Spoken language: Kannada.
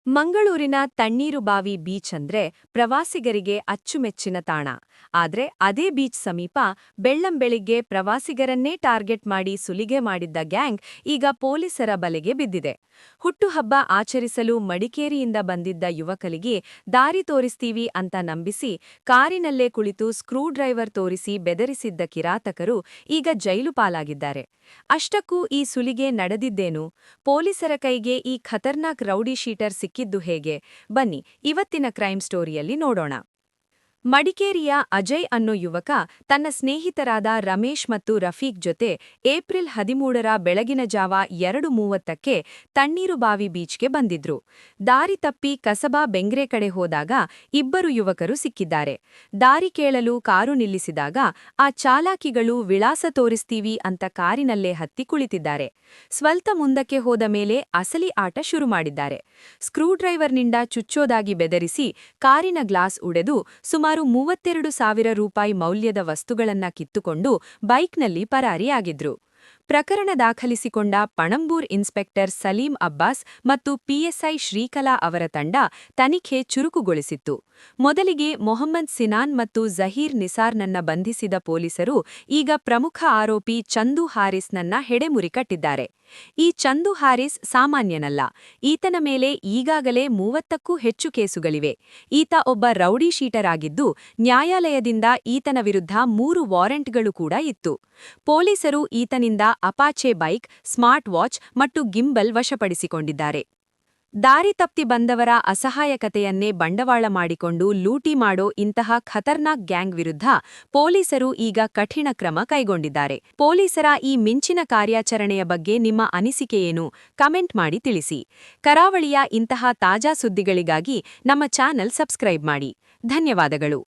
ಮಂಗಳೂರಿನ ತಣ್ಣೀರುಬಾವಿ ಬೀಚ್ ಅಂದ್ರೆ ಪ್ರವಾಸಿಗರಿಗೆ ಅಚ್ಚುಮೆಚ್ಚಿನ ತಾಣ. ಆದ್ರೆ ಅದೇ ಬೀಚ್ ಸಮೀಪ ಬೆಳ್ಳಂಬೆಳಿಗ್ಗೆ ಪ್ರವಾಸಿಗರನ್ನೇ ಟಾರ್ಗೆಟ್ ಮಾಡಿ ಸುಲಿಗೆ ಮಾಡಿದ್ದ ಗ್ಯಾಂಗ್ ಈಗ ಪೊಲೀಸರ ಬಲೆಗೆ ಬಿದ್ದಿದೆ. ಹುಟ್ಟುಹಬ್ಬ ಆಚರಿಸಲು ಮಡಿಕೇರಿಯಿಂದ ಬಂದಿದ್ದ ಯುವಕರಿಗೆ ದಾರಿ ತೋರಿಸ್ತೀವಿ ಅಂತ ನಂಬಿಸಿ ಕಾರಿನಲ್ಲೇ ಕುಳಿತು ಸ್ಕ್ರೂ ಡ್ರೈವರ್ ತೋರಿಸಿ ಬೆದರಿಸಿದ್ದ ಕಿರಾತಕರು ಈಗ ಜೈಲು ಪಾಲಾಗಿದ್ದಾರೆ. ಅಷ್ಟಕ್ಕೂ ಈ ಸುಲಿಗೆ ನಡೆದಿದ್ದೇನು? ಪೊಲೀಸರ ಕೈಗೆ ಈ ಖತರ್ನಾಕ್ ರೌಡಿ ಶೀಟರ್ ಸಿಕ್ಕಿದ್ದು ಹೇಗೆ? ಬನ್ನಿ ಇವತ್ತಿನ ಕ್ರೈಮ್ ಸ್ಟೋರಿಯಲ್ಲಿ ನೋಡೋಣ. ಮಡಿಕೇರಿಯ ಅಜಯ್ ಅನ್ನೋ ಯುವಕ ತನ್ನ ಸ್ನೇಹಿತರಾದ ರಮೇಶ್ ಮತ್ತು ರಫೀಕ್ ಜೊತೆ ಏಪ್ರಿಲ್ 13ರ ಬೆಳಗಿನ ಜಾವ 2:30ಕ್ಕೆ ತಣ್ಣೀರುಬಾವಿ ಬೀಚ್ಗೆ ಬಂದಿದ್ರು. ದಾರಿ ತಪ್ಪಿ ಕಸಬಾ ಬೆಂಗ್ರೆ ಕಡೆ ಹೋದಾಗ ಇಬ್ಬರು ಯುವಕರು ಸಿಕ್ಕಿದ್ದಾರೆ. ದಾರಿ ಕೇಳಲು ಕಾರು ನಿಲ್ಲಿಸಿದಾಗ ಆ ಚಾಲಾಕಿಗಳು ವಿಳಾಸ ತೋರಿಸ್ತೀವಿ ಅಂತ ಕಾರಿನಲ್ಲೇ ಹತ್ತಿ ಕುಳಿತಿದ್ದಾರೆ. ಸ್ವಲ್ಪ ಮುಂದಕ್ಕೆ ಹೋದ ಮೇಲೆ ಅಸಲಿ ಆಟ ಶುರು ಮಾಡಿದ್ದಾರೆ. ಸ್ಕ್ರೂ ಡ್ರೈವರ್ನಿಂದ ಚುಚ್ಚೋದಾಗಿ ಬೆದರಿಸಿ ಕಾರಿನ ಗ್ಲಾಸ್ ಉಡೆದು ಸುಮಾರು 32,000 ರೂಪಾಯಿ ಮೌಲ್ಯದ ವಸ್ತುಗಳನ್ನ ಕಿತ್ತುಕೊಂಡು ಬೈಕ್ನಲ್ಲಿ ಪರಾರಿಯಾಗಿದ್ರು. ಪ್ರಕರಣ ದಾಖಲಿಸಿಕೊಂಡ ಪಣಂಬೂರ್ ಇನ್ಸ್ಪೆಕ್ಟರ್ ಸಲೀಂ ಅಬ್ಬಾಸ್ ಮತ್ತು ಪಿಎಸ್ಐ ಶ್ರೀಕಲಾ ಅವರ ತಂಡ ತನಿಖೆ ಚುರುಕುಗೊಳಿಸಿತ್ತು. ಮೊದಲಿಗೆ ಮೊಹಮ್ಮದ್ ಸಿನಾನ್ ಮತ್ತು ಜಹೀರ್ ನಿಸಾರ್ನನ್ನ ಬಂಧಿಸಿದ ಪೊಲೀಸರು ಈಗ ಪ್ರಮುಖ ಆರೋಪಿ ಚಂದು ಹಾರಿಸ್ನನ್ನ ಹೆಡೆಮುರಿ ಕಟ್ಟಿದ್ದಾರೆ. ಈ ಚಂದು ಹಾರಿಸ್ ಸಾಮಾನ್ಯನಲ್ಲ. ಈತನ ಮೇಲೆ ಈಗಾಗಲೇ 30ಕ್ಕೂ ಹೆಚ್ಚು ಕೇಸುಗಳಿವೆ. ಈತ ಒಬ್ಬ ರೌಡಿ ಶೀಟರ್ ಆಗಿದ್ದು ನ್ಯಾಯಾಲಯದಿಂದ ಈತನ ವಿರುದ್ಧ 3 ವಾರೆಂಟ್ಗಳು ಕೂಡ ಇತ್ತು. ಪೊಲೀಸರು ಈತನಿಂದ ಅಪಾಚೆ ಬೈಕ್, ಸ್ಮಾರ್ಟ್ ವಾಚ್ ಮತ್ತು ಗಿಂಬಲ್ ವಶಪಡಿಸಿಕೊಂಡಿದ್ದಾರೆ. ದಾರಿ ತಪ್ಪಿ ಬಂದವರ ಅಸಹಾಯಕತೆಯನ್ನೇ ಬಂಡವಾಳ ಮಾಡಿಕೊಂಡು ಲೂಟಿ ಮಾಡೋ ಇಂತಹ ಖತರ್ನಾಕ್ ಗ್ಯಾಂಗ್ ವಿರುದ್ಧ ಪೊಲೀಸರು ಈಗ ಕಠಿಣ ಕ್ರಮ ಕೈಗೊಂಡಿದ್ದಾರೆ. ಪೊಲೀಸರ ಈ ಮಿಂಚಿನ ಕಾರ್ಯಾಚರಣೆಯ ಬಗ್ಗೆ ನಿಮ್ಮ ಅನಿಸಿಕೆಯೇನು? ಕಮೆಂಟ್ ಮಾಡಿ ತಿಳಿಸಿ. ಕರಾವಳಿಯ ಇಂತಹ ತಾಜಾ ಸುದ್ದಿಗಳಿಗಾಗಿ ನಮ್ಮ ಚಾನೆಲ್ ಸಬ್ಸ್ಕ್ರೈಬ್ ಮಾಡಿ. ಧನ್ಯವಾದಗಳು.